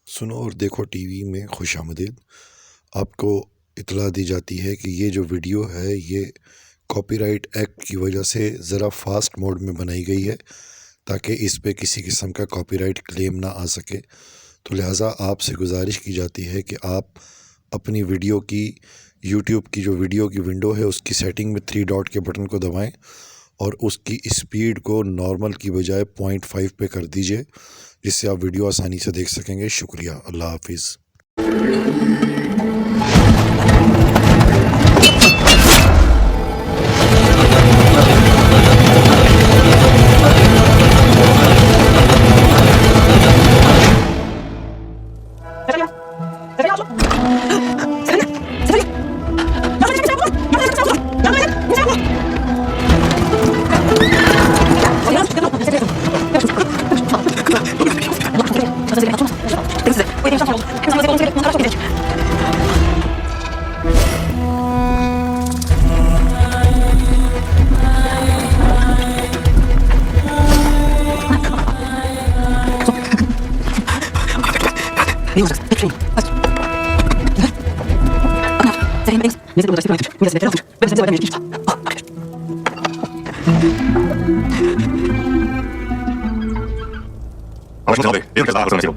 सुनो और देखो टीवी में खुशामदीद। आपको इत्तला दी जाती है कि ये जो वीडियो है ये कॉपीराइट एक्ट की वजह से ज़रा फास्ट मोड में बनाई गई है ताकि इस पे किसी किस्म का कॉपीराइट क्लेम ना आ सके। तो लिहाजा आपसे गुजारिश की जाती है कि आप अपनी वीडियो की यूट्यूब की जो वीडियो की विंडो है उसकी सेटिंग में 3 डॉट के बटन को दबाएं और उसकी स्पीड को नॉर्मल की बजाय 0.5 पे कर दीजिए, जिससे आप वीडियो आसानी से देख सकेंगे। शुक्रिया। अल्लाह हाफिज़। Anlaşılmadı. Bir kez daha hazırlanıyor.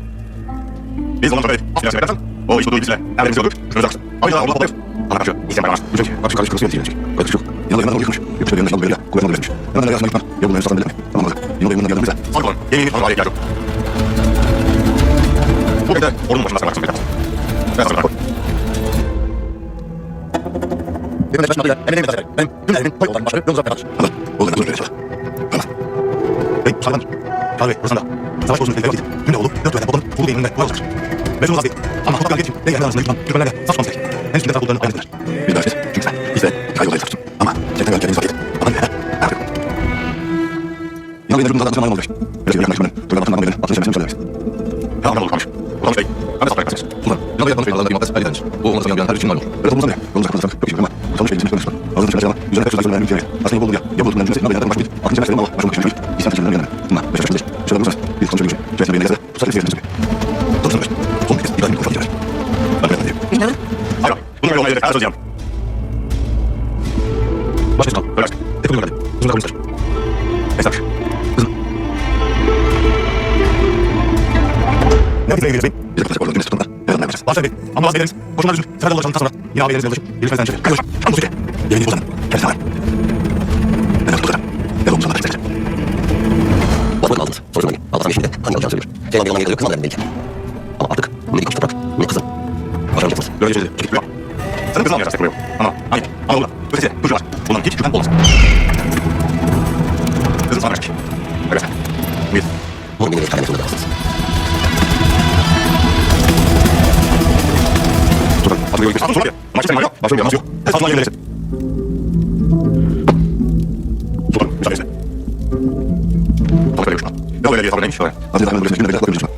Biz ondan sonra askıya çıkarsan o iş tuttuğu ilgisine evlerimizi öldürüp şunu bırakırsın. Ayrıca onu patlayıp ana karşı isyan bayramlar. Bu çünkü karşı konusu yönetici. Bırakış yok. Yanında yanında yıkmış. Yoksa yanında yanında böyle kuvvetli verilmiş. Hemen de yazma gitmem. Ya bunları satın belirtme. Tamam mı? Yanında yanında yanında bize. Sağ olun. Yeni anılar ihtiyacı yok. Bu kez de ordunun başına sarmak için bekler. Ben hazırlar koy. Benim de başına emin ederim. Benim tüm evimin koy olan başarı yolumuza beraber. Hazır. Oğlum ben hazır. Tamam. Hey, sarılan. Kahve, burasında. Savaş borusunu tehlikeli vakit. Tüm de oldu. 4 güvenden Bolu'nun Bolu Bey'ininde kolay olacaktır. Mevzunu vazgeç. Ama mutlaka galibiyet için ve yerler arasında yıkılan Türkmenlerle savaş olması gerek. En üstünde taraf olduklarını ayrıntılar. Bir daha ses. Çünkü sen işte kaygılayı tartıştın. Ama çekten ve kendinizi vazgeç. Bana ne? Artık. Yine benim bunlardan anlaşılmam olacak. Öyle bir yaklaşımın. Türkmen altından bana atını sevmesini söylemek. Ya anlamlı kalmış. Kullanmış Bey. Ben de satmaya kalmışsınız. Sultan. Yanında yapmamış Bey'in Allah'ın bir muhabbet bu olmasını yanlayan her için malum. Öyle toplumuzda ne? Yolumuza kapatırsak çok işim ama. Kullanmış Bey'in bizim söylemişler. Ağzını çıkaracağına. Üzerine pek sözler söylemeyen mümkün. Aslında yolu ya. Ya bu tutumdan cümlesi. Nabeyanlardan başlayıp. Aklınca meselerim ama. Başımda kişinin çocuk. İsyan seçimlerinin yanına. Bunlar. Beş yaşımızdır. Şöyle bulursanız. Bir konuşma görüşü. Çeşitli bir neyse. Tutar etsi yerisini söylüyor. Tanışın baş. Son bir kez. İbrahim konuşma gider. Ben de yapayım. Bilmiyorum. Hayır. Bunun öyle olmaya gerek. Her söz yanım. Başka sınav. Böyle açtık. Tek oluyor hadi. Uzun kalmıştır. Esnafmış. Kızım. Ne yapayım sevgili Bey'in? Biz de konuşacak orada. Dümesi tutumda. Yarın yapacağız. Başla Bey. Ama vazgeçeriz. Boşuna üzülür. Seferde dolaşalım sonra. Yine abilerinize yollaşıp. Birleşmeden çevirir. Kayılır. Anadolu Türkiye. Yemin ediyorum. Kendisi var. Ben de tutacağım. Ben olmuşum. Ben de Bakmadım aldınız. Soruyorum ben. Allah'tan geçmedi. Hangi alacağını söylüyor. Şeyden bir yalan geliyor. Kızım belki. Ama artık ne dikkat toprak ne kızım. Başaracaksınız. böyle geçeceğiz. Çekip duruyor. Senin kızını almayacaksın buraya. Ama hani Anadolu'da. Ötesi. Çocuğu var. Bundan hiç şüphen olmasın. Kızım sana kaçmış. Öyle sen. Bir. Bunu beni kalem sonunda kalsınız. Sultan. Atlı yolu geçsin. Sonra bir. Ama hiç senin var yok. Başka bir yaması yok. Her satın yerine verirsin. Sultan. Müsaade etsin. Tabii böyle yokuşma. Ya böyle bir hesabı neymiş? Hadi daha böyle bir dakika göreceğim.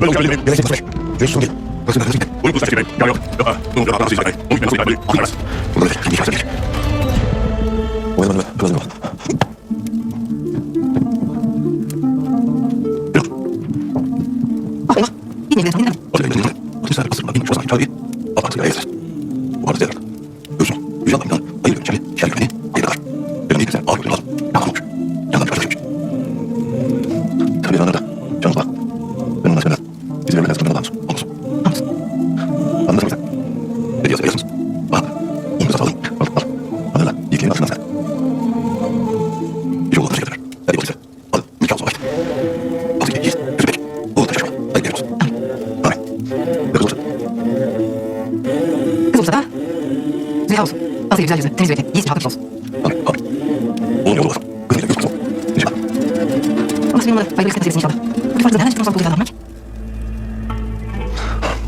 Böyle uçağı bildirim. Gelecek nasıl? Görüşsün gel. Bakın ben gel. Bunu bulsak çekeyim. Ya yok. Yok. Bunu da nasıl izleyelim? Onu nasıl izleyelim? Anlarız. Bunu da bir şahsen geç. Oyalanma be. Kızım bak. Yok. Bak. Yine bir tane. O da benim. O da sen kızım. Benim şu zaman çağırayım. Allah'ın ya yeter. Bu arada zerar. Gözüm. Yüz adamdan. Ayır içeri. Şer güveni. Ayır kadar. Benim iyi güzel. Ağır güveni lazım. Yandan olmuş. Yandan bir şey. Tabii yanında. Canım bak. Ben ondan sonra. Bizi birbirine tutmaya adamız. Olmasın. Olmasın. Anladın mı sen? Ne diyorsun biliyorsunuz? Bak. Onu kısa alalım. Al. Hadi lan. İyi ki nasılsın sen? Bir yol olmasın kadar. Hadi polise. Hadi. Nikah olsun vakit. Hadi git. Yürü pek. Oğlum taşıma. Hadi gidelim olsun. Hadi. Ne kız olsun? Kız olsa da. Züleyha olsun. Azı güzel yüzü. Temiz yürekli. İyisin halkı olsun. Hadi. Hadi. Oğlum yolu olsun. Kızıyla göz olsun. Necip. Ama senin onları faydalı istedim inşallah. Bu farklı hemen çıkmaz olduğu adamlar.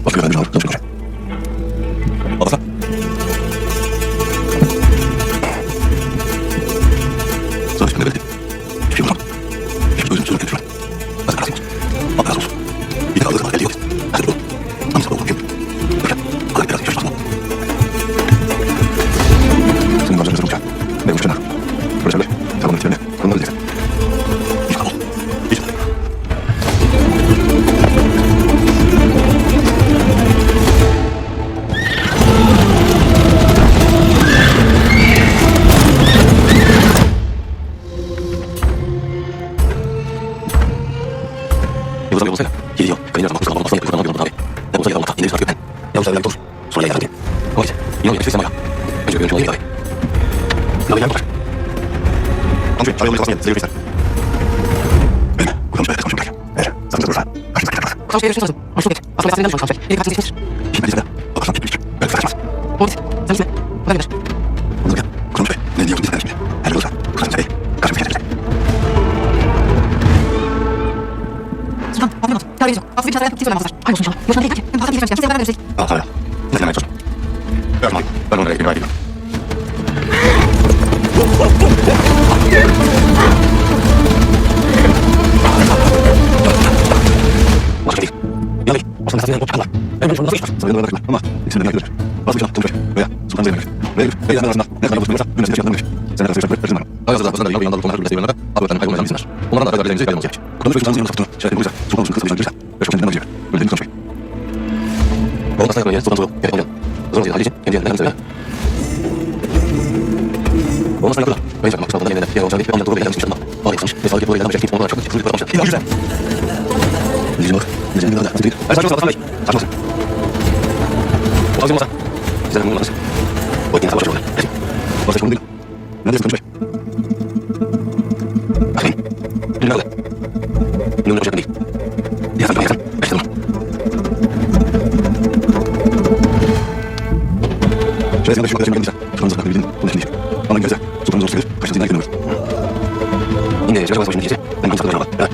Başka bir alır. Tanışmak üzere. Alırsan. Sana üstünde belli. Hiçbir şey olmaz. Hiçbir özüm sözüm kötü. Hadi razı olsun. Allah razı olsun. Bir de alırsan geldi yok. Hadi dur. Hangisi olur kim? Bakın. Hadi biraz yaşasın. Senin amcanın sözüm uçağı. Ne uçağına? Böyle söyler. Tamam, bitirme. Onları diyeceksin. İnşallah ol. İnşallah. yıldızlar olsaydı, gidiyor. Kayınlar zaman kızı basmayıp yukarıdan bir yolda abi. Ne olsa yalan indir çıkartıyor ben. Ya olsa yalan olur. Sonra yalan değil. O gece. Yine yapıştı ama. Önce bir yönetmen abi. Ya yalan olur. Amca, çay olmayı basmayın. Size yürüyüşler. Benim. Kullanmış böyle konuşmak gerekiyor. Eğer sen bize durursan. Karşımıza gider. Kaç şey yarışmışsın. Hoş bulduk. Aslında aslında yanlış konuşmak. İlk kaçını geçmiştir. Şimdi bize de. Bakarsan gitmiştir. Belki de kaçmaz. O git. Sen gitme. O da gider. Bunu gel. Kullanmış be. Ne diyorsun biz de şimdi. Her olursa. Kullanmış be. Karşımıza gider. Sultan, afiyet olsun. Terbiyeniz yok. Aslında bir çantaya kimse söylemezler. Hayır olsun inşallah. Yaşına değil ki. Hem fazla geçirmişken. Kimseye beraber ödeştik. Al sana. Ne demek olsun. Ver zaman. Ben onlara ikna edeyim. Başka değil. Yani aslında satın alıp çıkarlar. Hemen şunu nasıl geçmez? Sana yanına bırakma ama ikisini de yapıyorlar. Bazı bir şey tunç veya Sultan Zeynep. Ve yanlar arasında ne kadar bozulursa bir mesele yaşanmış. Sen arasında bir personel. Ayazda basında bir yandan konular bilmesi yanında abilerden kaybolmayan insanlar. Onlardan da haberlerimizi kaydolması gerek. Kullanmış Sultan Zeynep'in satını şahit olursa Sultan Zeynep'in kısa bir şansı ve çok kendinden acıyor. Öyle değil mi konuşmayı? Onun aslında yakın Sultan Zeynep gerek oluyor. Sultan Zeynep Haliç'in kendi yerine mesela. Onun aslında yakın. Ben sakın maksadından yeniden yer olacağını ancak doğru bir yerden çıkmıştım. Ağır yapılmış ve sağlık yapıları yerden onlara çok ciddi kullanmışlar. İlahi güzel. Diyeceğim bak. Diyeceğim bir daha. Hayır saçma Hasan Bey. Saçmasın. O azim olsa. Size de bulunmanız. O yine savaşa olur. Başka konu değil. Ne diyorsun konuşmayı? Bakın. Ünlü nerede? Ünlü hocam değil. Yazan ben yazan. Açtım. Şöyle yanında şu kadar gelmişler. Sultanımızı haklı bildiğin bunu şimdi. Bana görse sultanımız olsa gelir. Kaçtasından gidiyor. Yine çıkacak başına gidecek. Ben bunu saklayacağım. Evet.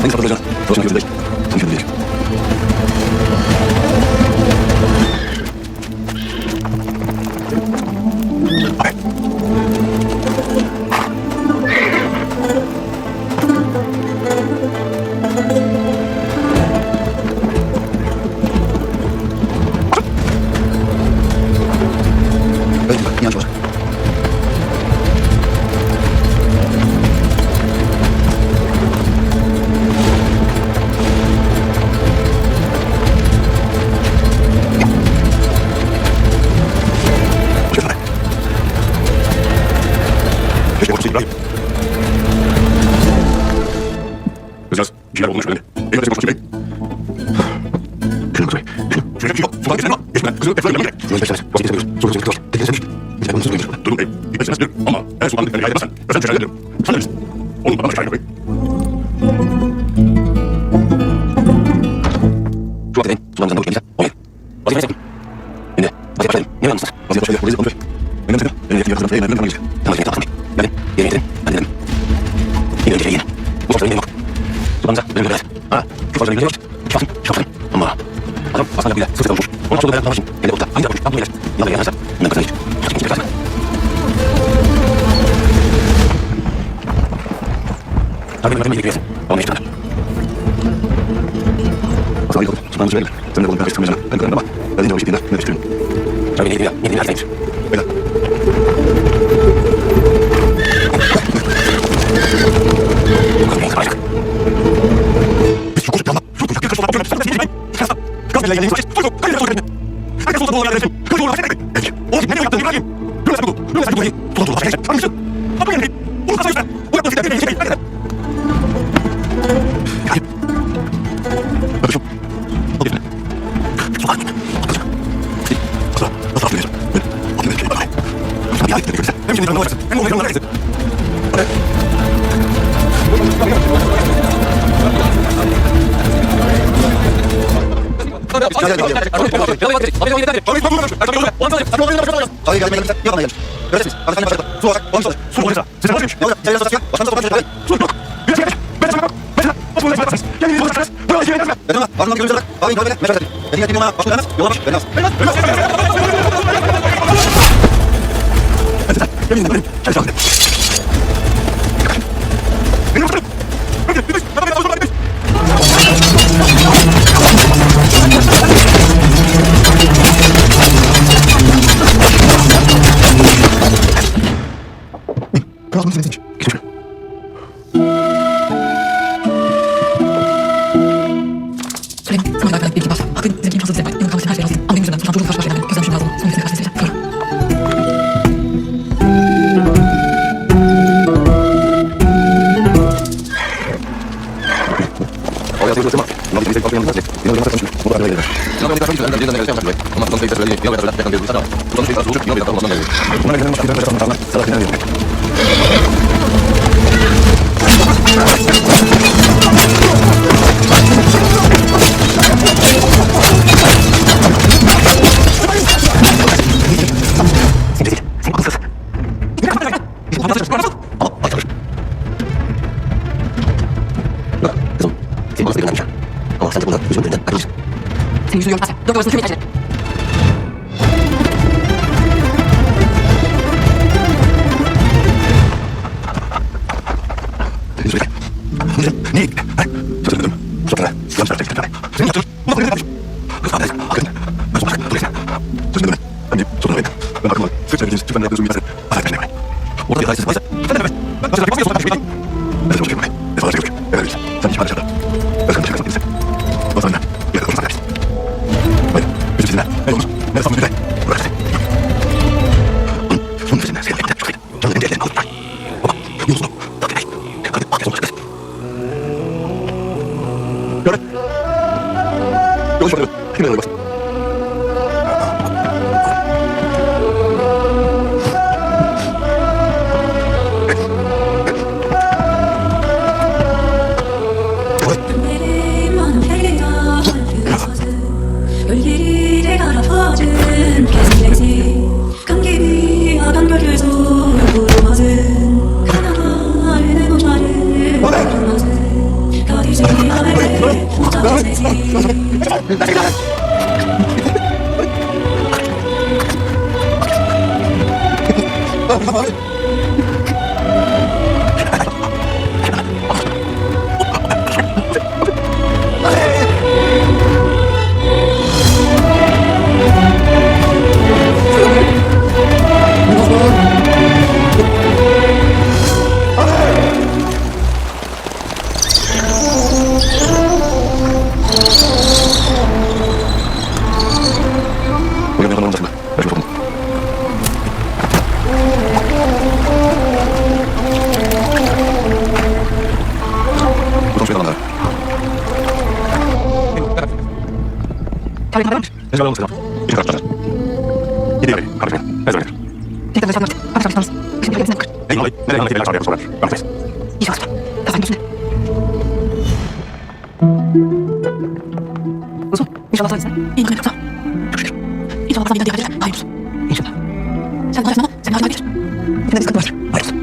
En kısa duracağız. Savaşın gözü değil. Sen gözü değil. Hayır. Öyle bak, inanç var. Keşke orası İbrahim. Kızcağız, bir şeyler olmuş öyle. Eyvallah sen konuşmak için. Şuna bak. Şuna bir şey yok. Sultan geçelim lan. Geçme. Kızı defter yapmak gerek. Şunu beşlemez. Basit seviyoruz. Soru çocuk kılavuz. Tekrar sevmiş. Sen bunu söylüyorsun. Durum değil. İpek senesidir ama eğer sultanlık beni yaydırmazsan özel şeyler ederim. Sen de bilirsin. Onun bana başka koy. Şu vakit edin. Sultanımızdan da uçmayacağız. Olmayın. Vazifeni sakın. Şimdi. Vazifet başlayalım. Niye yalnızsınız? Vaziyet başlayalım. Orayı konuşayım. Benim seni. Benim yetkili yakınım. Benim yetkili yakınım. Tamam şimdi takılmayın. Gelin. Yemin ederim. Ben dedim. Yine önce yine. Bu sofraya yok. Sultanımıza benim göre. Ha. Şu fazla bilgileri var. Şahsın. Şahsın. Ama. Adam aslan yapıyla sırtı kavuşmuş. Ona çoluk ayaklanmak için. Kendi okta. Hangi yapmış? Yapma gelir. Yalan gelmezse. Bundan kazanır. Şahsın kimse kazanır. Tabii benim ilgili üyesi. Ama hiç tanır. Aslan yıkılır. Sultanımız verilir. Sen de bunun karşı çıkmayacağına. Ben kararım ama. Ben de o işi dinler. Ne değiştiririm. Tabii ne ilgili ya. Ne ilgili hastaymış. Beyler. Bakın neyse başlık. Biz çok uzak yanlar. Çok uzak yaklaşık olarak yapıyorlar. Sen de bilmeyin. Gaz bile geldiğiniz vakit. Soygu. Hayır, soygu. Herkes sultan oğlu verdim. Kız oğlu verdim. Peki. O vakit nereye yaptın İbrahim? Böyle sen bu. Böyle sen bu. Sultan oğlu verdim. Sen misin? Kapı geldi. Bunu kasa üstüne. Bu yaptığın şeyden beni yemeyin. İbrahim. Bakışım. Al gitme. Sultan. Asla. Asla affedeceğim. Ben affedeceğim. Ben affedeceğim. Bir ayet görürsen. Hem şimdi olacaksın. Hem onların olacaksın. Hayır geldim geldim. Yapma geldim. Öğretiniz. Hadi sen başla. Su olacak. Olmuş olacak. Su olacak. Sizin başlaymış. Yavrum. Sen yarısı satacak. Başkanı da başlayacak. Su yok. Bir şey geç. Ben sana bak. Ben sana. Nasıl olacak? Gelin yine başlarız. Böyle şey gelmez. Ben ona. Ardından gözünü alarak. Abi böyle. Meşal edin. Dediğin ettiğim yoluna. Başka vermez. Yollamış. Vermez. Vermez. Hadi sen. Gelin benim. Gel sen. Benim başlarım. Hadi. Bir düş. Ben de bir düş. Kral mısın sen? Geçmiş. Süleyman, sana alakalı bilgi varsa. Hakkın bizimki imkansız bize. Yanın kalması her şey lazım. Ama benim yüzümden. Sultan çocuğun karşı karşıya geldi. Gözlemişim lazım. Son nefesine karşı isteyeceğim. Sonra. Senin yüzünü görmezsen. Dört orasını kümeye tercih ederim. Ne? Söylemedim. Sonra yanlış yaptım. Senin yaptın. Bu da böyle yapmış. Kız abi. Bakın. Ben sonra dur ya. Söylemedim. Ben bir sorun yok. Ben bakma. Seçebiliriz. Çünkü ben de yapıyorsun bir tane. Hayır ben de. Orada bir hayır. Ben de evet. Ben başka bir yapıyorsun. Ben de çok çekiyorum. Ne fazla çekiyorum. Evet. Sen hiç paylaşmadın. Ben sana çekersen gitsin. O zaman bir de konuşmak istersin. Hayır. Bir şey ne olur. Ne sanmı güzel. Bırak. Bunun peşinden seni bekle. Çok iyi. Canım ellerini alıp bırak. Baba. Yolunu. Tabii değil. Hadi bak yazılmış kız. Göre. Yolmuş bakıyor. Kim yanına bak. öl리리를 갈아퍼진 개슴쟁이 감기비 아간별들도 부르맞은 하나를 노자를 부르맞은 가디지 아벨을 모자세지 Tarih haber misin? Ne zaman olmasın? Bir kartlar. Gidiyor. Kardeşim. Ne zaman? Tekrar da çalmak. Hadi çalışmamız. Şimdi bir kır. Ey vallahi. Nereye anlatayım? Çağırıyorum sonra. Bakmayız. İyi çalışma. Kafan üstüne. Uzun. İnşallah sana gitsin. İyi günler kutla. Çok şükür. İnşallah sana bir daha diye hayır olsun. İnşallah. Sen hayatın ama sen hala gelir. Yine de sıkıntı var. Hayır olsun.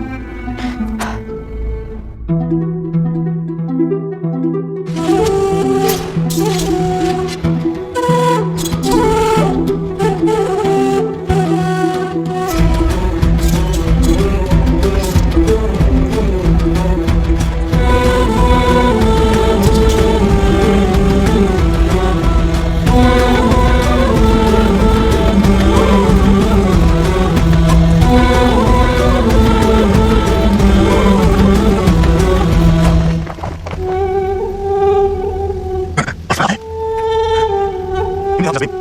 Ne yapacağız benim?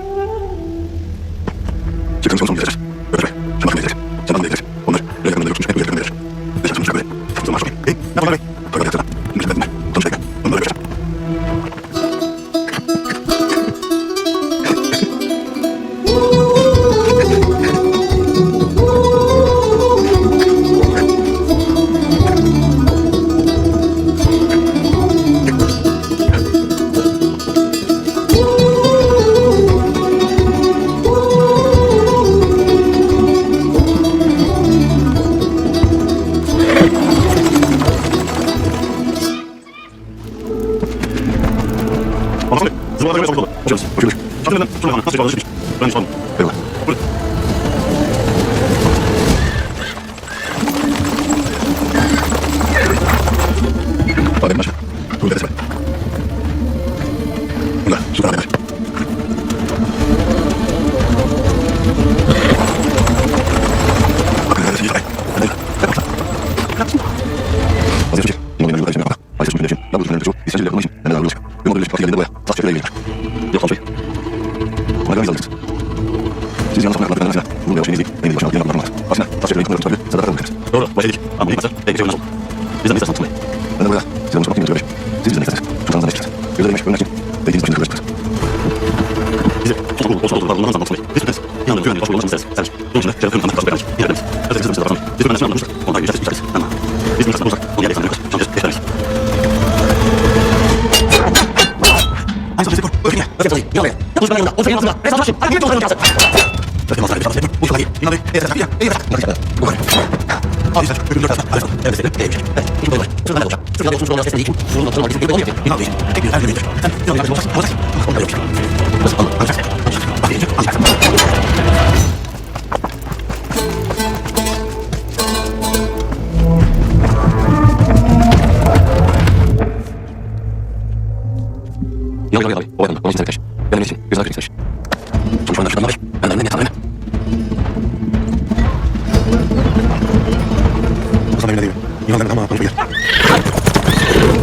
Çıkın son gelir. Böyle. Sen bakın gelir. Sen bakın gelir. Onlar öyle yakınında yokmuş. Hep böyle yakınında gelir. Ne yapacağız böyle? Çok var çok iyi. Ne yapalım be? Böyle yatıra. Şimdi ben sonuç bekle. Onu böyle yapacağım. Anlasın. Zıvanaları böyle sokuldu. Hoşçakalın. Hoşçakalın. Şartlarından sonra kalan nasıl çıkardı çıkmış. Ben hiç almadım. Eyvallah. Buyurun. Hadi başla. Dur desene. Bunda su kadar ver. Bakın neresi iyi. Hadi. Hadi başla. Vaziyet çocuk. Yine oyuncu kardeşime yapma. Ayşe sunumuyla için. Ne bu sunumuyla çok. İstenci yapmak için. Ben de davranışım. Bir model parti geldiğinde boya. Saç çekiyle ilgilenir. Yok tamam şey. Ona göre izledik. Siz yalnız sonra yapmak üzere. Bu yavaş izleyip. Benim başına yapmak var. Aslında saç çekiyle ilgilenir. Tabii. Sadaka bakıyoruz. Doğru. Başladık. Ama ilk başta. Belki şey nasıl? Bizden ne istersen tutmayın. Ben de buraya. Size konuşmak için. Siz bizden ne isterseniz. gözleri meşgul görmek için dediğiniz başına kırıyorsunuz. Bizi çok oldu, olmadan zaman sonra biz sürpriz. Yanında güvenli başvuru olmasını isteriz. Sermiş. Bunun için de şerefli ürünlerden karşı beraber ilerleriz. Özellikle sırrımızda davranmayız. Biz ürünlerden anlamıştık. Ondan yüceleriz, yüceleriz. Ama biz bunun karşısında olursak, onu yerle efendim yaparız. Şanslıyız, geçmeyiz. Aynı zamanda spor, öfke, öfke sayı, yağlayın. Yapılış benim yanımda, onu senin altında. Resal çalışın, hadi bir çalışın kası. Öfke malzeme bir çalışın, bu çok iyi. İnan Bey, yeter, iyi, iyi, yeter. Bu kadar. Abi sen, öbürünü dört arasında, alefon, evet senin, neymiş? Evet, iki boyu var. Sırtından olacak. Sırtından olsun, sırtından sesini için. Sırtından olsun, sırtından olsun, sırtından olsun. Tek bir erkeğe sen, İnan Bey'in karşısında olsaksın, onu da yok. Nasıl anladın? Anlayacaksın. Bak birinci, anlayacaksın. Yal abi. O adamda. Onun için arkadaş. Benim için güzel bir istemiş. Sonuç oyunlar şuradan var. Ben de ne tanrım. Sana öyle değil mi? İnan demedim ama konuşma gel.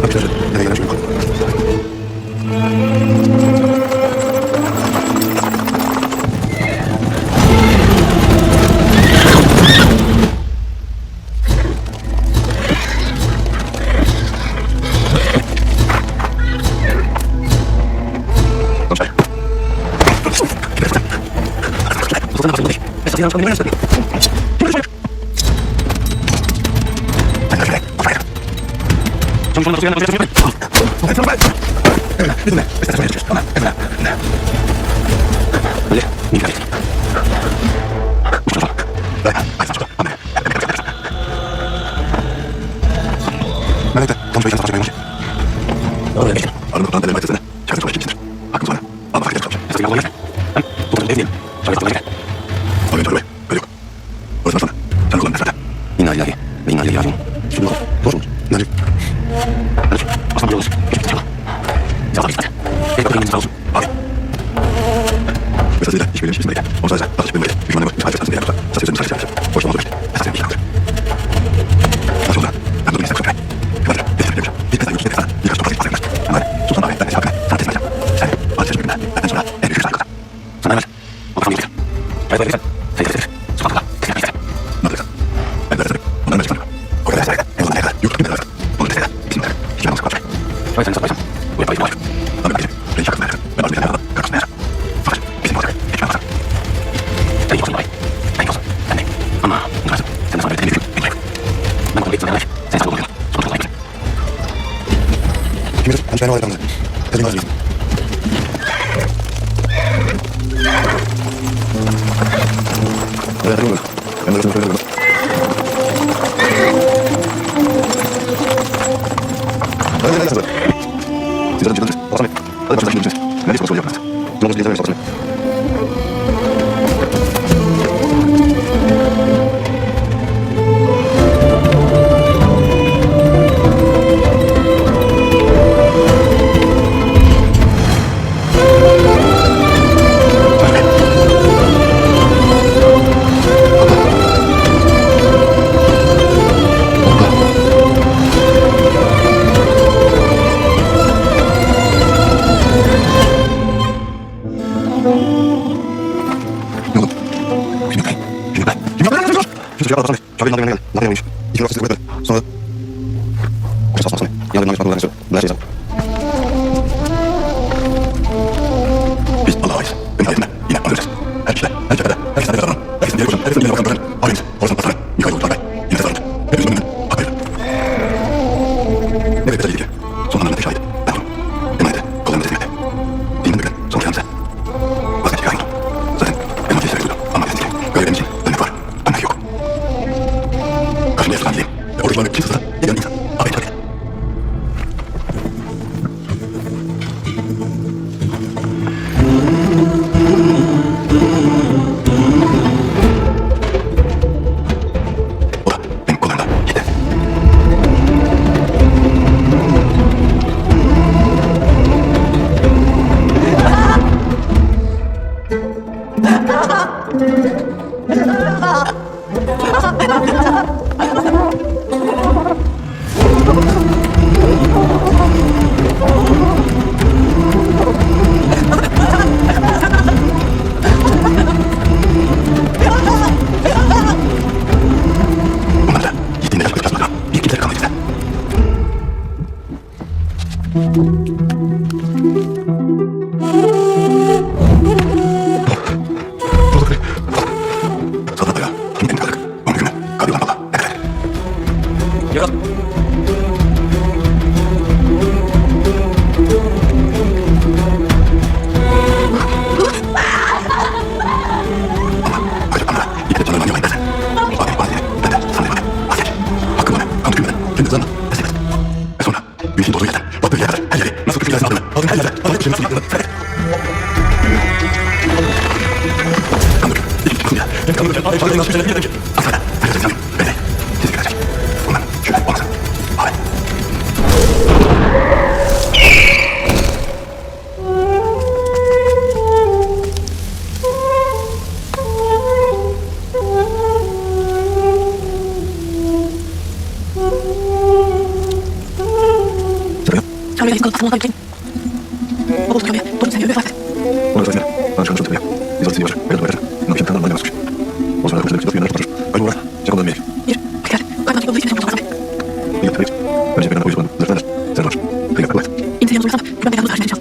Bak şöyle. Nereye gelen şöyle koy. İnna ilahi ve inna ileyhi raciun. Şimdi bak, doğru musun? Necip. Necip, aslan bir yoluz. Geçmiş inşallah. Zaten işte. Ey bakayım sağ olsun. Abi. Mesajıyla hiçbir şey istemedi. O sadece atış bir böyle. Hükümene bak. Sadece satın yapacak. Satın mesaj yapacak. Boş olmaz işte. Esas bir şey kaldır. Nasıl oldu? Ben bunu istek konuşmayayım. Kıvancı, destek yapacağım. Bir kez daha yürüyüş sana. Birkaç toprak ifade yapacağım. Ama Sultan abi, ben de hakkında sana teslim edeceğim. Sen, bazı yaşım günler. Benden sonra en büyük saygı. Sana evet. O kafamı yiyeceksin. Hayır, hayır, sen yeter. Subhanallah. Kısmet yeter. Ne yapacaksın? Ben de tabii. Ondan önce tanıyorum. O kadar saygı. En azından ne kadar. Yurtun bir kadar. Onu destekler. Bizim de. Hiç yalnız kalacak. Hayır, sen satmayacağım. Bu yapayım var. Ama ben gidip. Beni şarkı vereceğim. Ben almayacağım yanına. Kalkasını vereceğim. Fakat bizim olacak. Hiç ben olacağım. Ben yoksun bari. Ben yoksun. Ben de. Ama unutmazdım. Sen de sana böyle temizlik. Ben bunu bekle sana yanaş. Sen sana oluyorsun. Sonuç olarak bekle. Kimdir? Ben olayım da. Tabii vazgeçtim. Evet, doğru. Ben de şöyle böyle. Hadi hadi hadi. Sizden çıkın. Bakalım. Hadi başlayalım şimdi. Nereye soru yapacağız? Yolumuz liderler sorsun. Biz Allah'ayız. Benim ayetimle yine anlayacağız. Her kişide, her cephede, herkesten bir davranın. Herkesin diğer koşan, herkesin diğer bakan dönen. Abimiz, Horasan Batsana, Mikail Uğurlar Bey, yine tezahüründe. Hepimizin önünden hak verir. Ne ve bedeliydi ki? Son anlarında tek şahit. Ben oldum. Emanete, kollarımı teslim etti. Dinimden bükülen, son kıyamıza. Vazgeçti hain oldum. Zaten emaneti hislerek duydum. Ama dedim ki, görevim için dönmek var. Dönmek yok. Karşımda yasadan gideyim. Ve oruçlarını kim sızsa, yegân insan. Ağabey terk et. O da benim kollarımda gitti. Bunlar da gittiğinde yaşamak lazım. Bir kimse kalmayacak. Salvatella, intentad. Omnium, Cadillac, etc. Llega. Charlie is going to pass along Bubbles come here. Bubbles say you're five. Here, Picard. Quite much believe in him. In the hills, we're from the other side.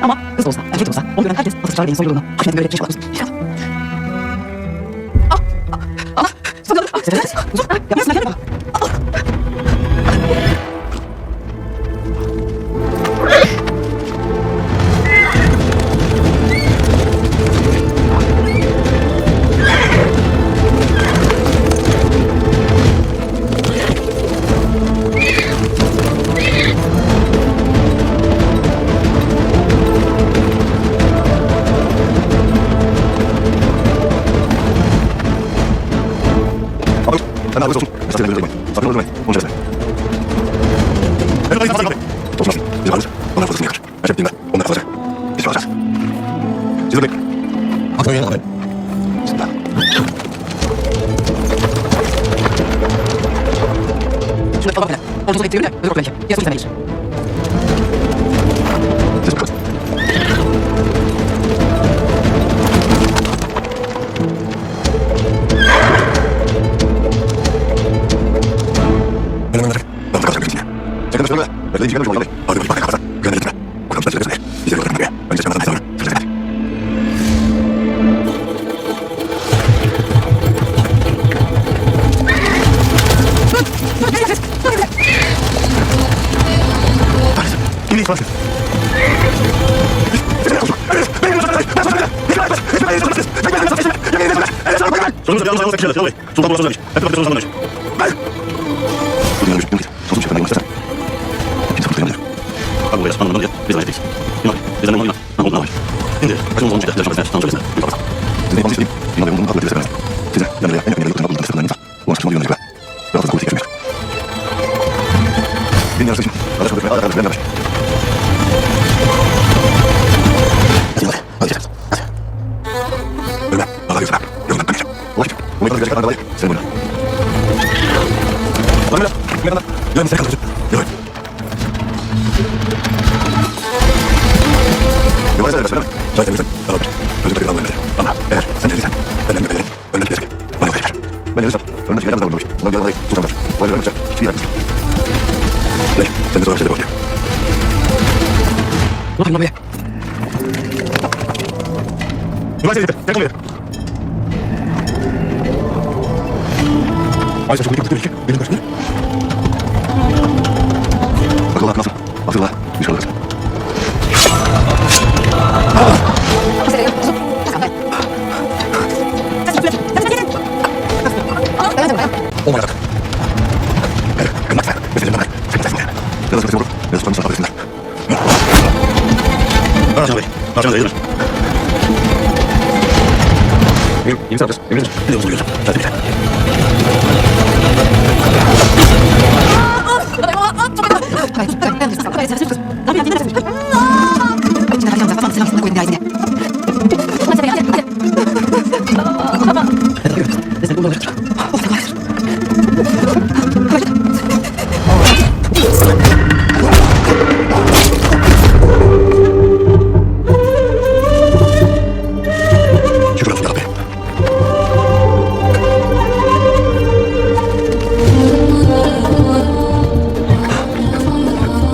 Ama kız olsa, erkek olsa, onu gören herkes Asıl Charlie'nin soyulduğunu, hakikaten böyle bir şey yapıyorsun. İnşallah. Soyuldu. Yapmasın efendim. Ben abi olsun. Estağfurullah öldürmeyin. Sakın öldürmeyin. Onun içerisine. Elbette sakın öldürmeyin. Dostum nasıl? Biz varız. Onlar fazlasını yakar. Her şey bittiğinde onlar kalacak. Biz kalacağız. Siz öldürmeyin. Aklına gelin abi. Bismillah. Şurada tabak bile. Ordunuzu bekliyorum da. Öbür okula gideceğim. Yazılı izlemeye gir. Siz bakalım. Benim önümde. Ben de kalacak gözükmüyor. Sakın söyleme. Bekleyin çıkarmış olayı. Hadi bir bakın kafadan. Güvenle gitme. Bakalım sen söylesene. Bize bir bakın buraya. Önce çıkmadan sonra. Söylesene. Tanrısı. Kimliği ifade. Sorumuz yalnız ayrılsak kişiler. Yalnız. Sultan Bulaş'ın demiş. Hep birlikte sorumuz demiş. Sultan demiş. Sorumuz şefenden yolunu istersen. Kimse kurtulmayı anlıyor. Bak bu beyaz. Anlamadın ya. Biz aynı değiliz. İnan. Bizden ne oldu inan. Ne oldu ne var? Şimdi. Kaçımız olmuş. Yaşamak ister. Tanrı söylesene. Bir bakalım. Size yapalım istediğim. İnan ve umduğum kabul edilirse vermez. Size. Yani veya en önemli yollarına bulduğum tanıştırmadan insan. Bu an çıkmalı yolunu yükler. Ve altında kuvveti geçirmiyor. Dinle arkadaşım. Arkadaş kabul etmeye. Arkadaş benimle baş. Hadi hadi. Hadi geçelim. Hadi. Ölme. Allah yüzüne. Yolundan döneceğim. Ulaşım. Bu meydanı gerçekten adalayı. Sen boyuna. Lan Mela. Mela. Yürü sen kalıyorsun. Yürü. Yolaya sen söyleme. Şahit emirsen. Al bir. Özür dilerim Allah'ın emri. Ama eğer sen dediysen. Benden müpedelerin. Önden giderim. Bana yol verir. Ben yürüsem. Önden çıkacağım da bulmamış. Onlar bir alayı. Sultanlar. Bu ayrı öğrenmişler. Hiçbir yer yapmışlar. Ley. Sen de sonra bir şeyde bakıyor. Ne yapayım lan be? Üniversiteye gitti. Tek oluyor. Ayşe çok büyük bir iki. Benim başım. Bak Allah nasıl? Asıl Allah. Bir şey olmaz. Olma yatak. Evet. Kırmak sen. Meselenin bana. Sen gidersin. Ya da sıkıntı olur. Ya da sultanın sana adresinler. Arşan Bey. Arşan Bey. İyi misin arkadaş? Emin misin? Ne olsun biliyorsun? Hadi bir tane. Şükür olsun yarabbim.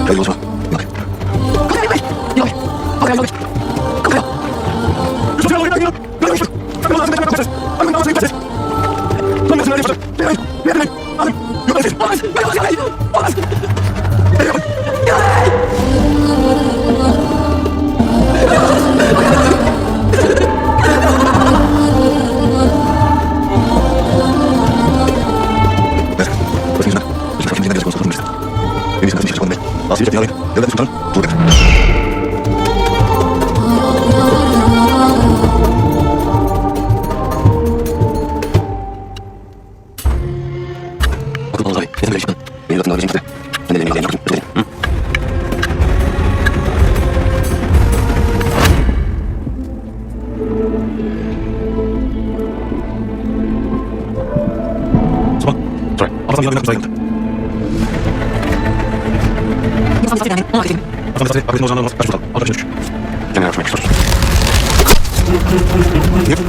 Hayırlı olsun. Bak. Asiyet yapmayın. Devlet sultanım. Sultan. Bakın Oğuz abi. Benim böyle işim. Benim lafımda vereceğim size. Ben de elimden yapacağım. Öderim. Sabah. Sonra. Abasan yardım yapmak üzere. Abasan destek. Abidin Ozan'dan olmaz. Kaç tutalım. Alda düşür. Kendine yarışmak istiyoruz. Yep.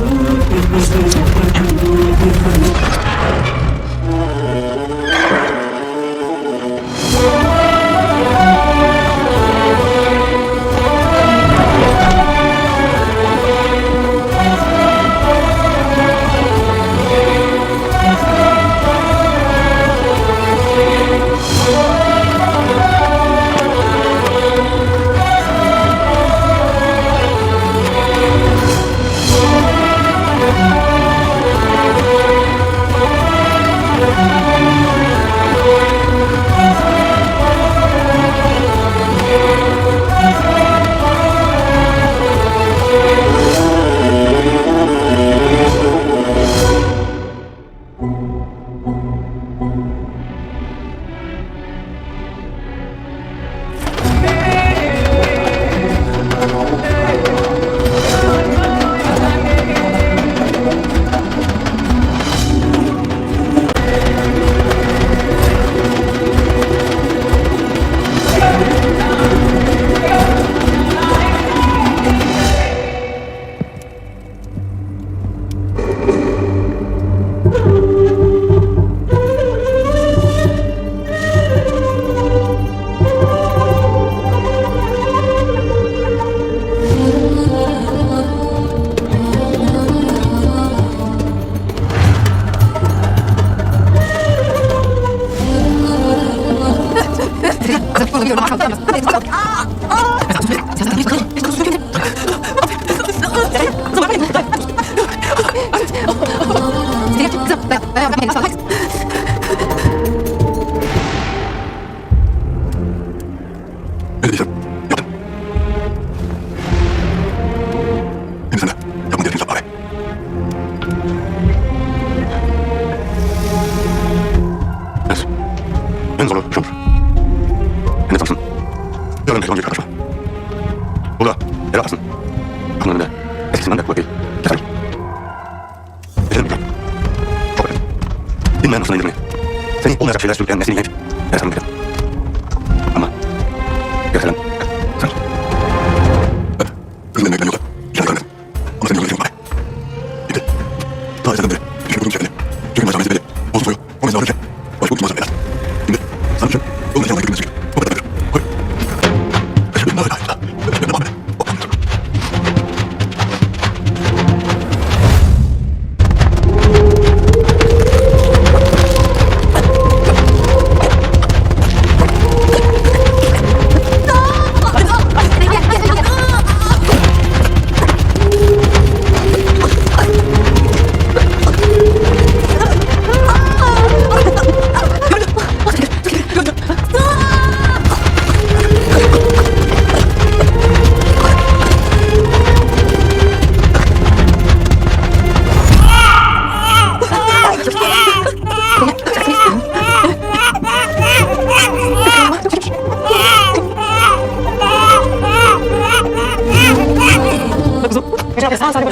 Ne dediysem yaptın. Şimdi sen de yapman gerekeni yap abi. Evet. En zoru şudur. Eline tanısın. Yarın telefon kardeşime. Burada yere atarsın. Kapının önünde eskisinden de kuvvetli keserim. Geçelim lütfen. Çok önemli. Dinmeyen aslında indirmeyin. Seni olmayacak şeyler sürükleyen neslini yenip yere sarılmak ederim. Ama gösteren sen ol. Evet. Gözünden beklen yoksa. İçeride kalmadın. Ama senin yolun yok abi. Şimdi. Daha eskiden beri düşünüyorum kendini. Çünkü meşalesi beni. Bozdu soyu. O mezarı alırken. Başka bir malzeme beyler. Şimdi. Sana düşün. Yolun yanına gitmesi için. O kadar nedir? Koy. Başka bir malzeme daha. Ben devam edin. O anladım. Sağ salim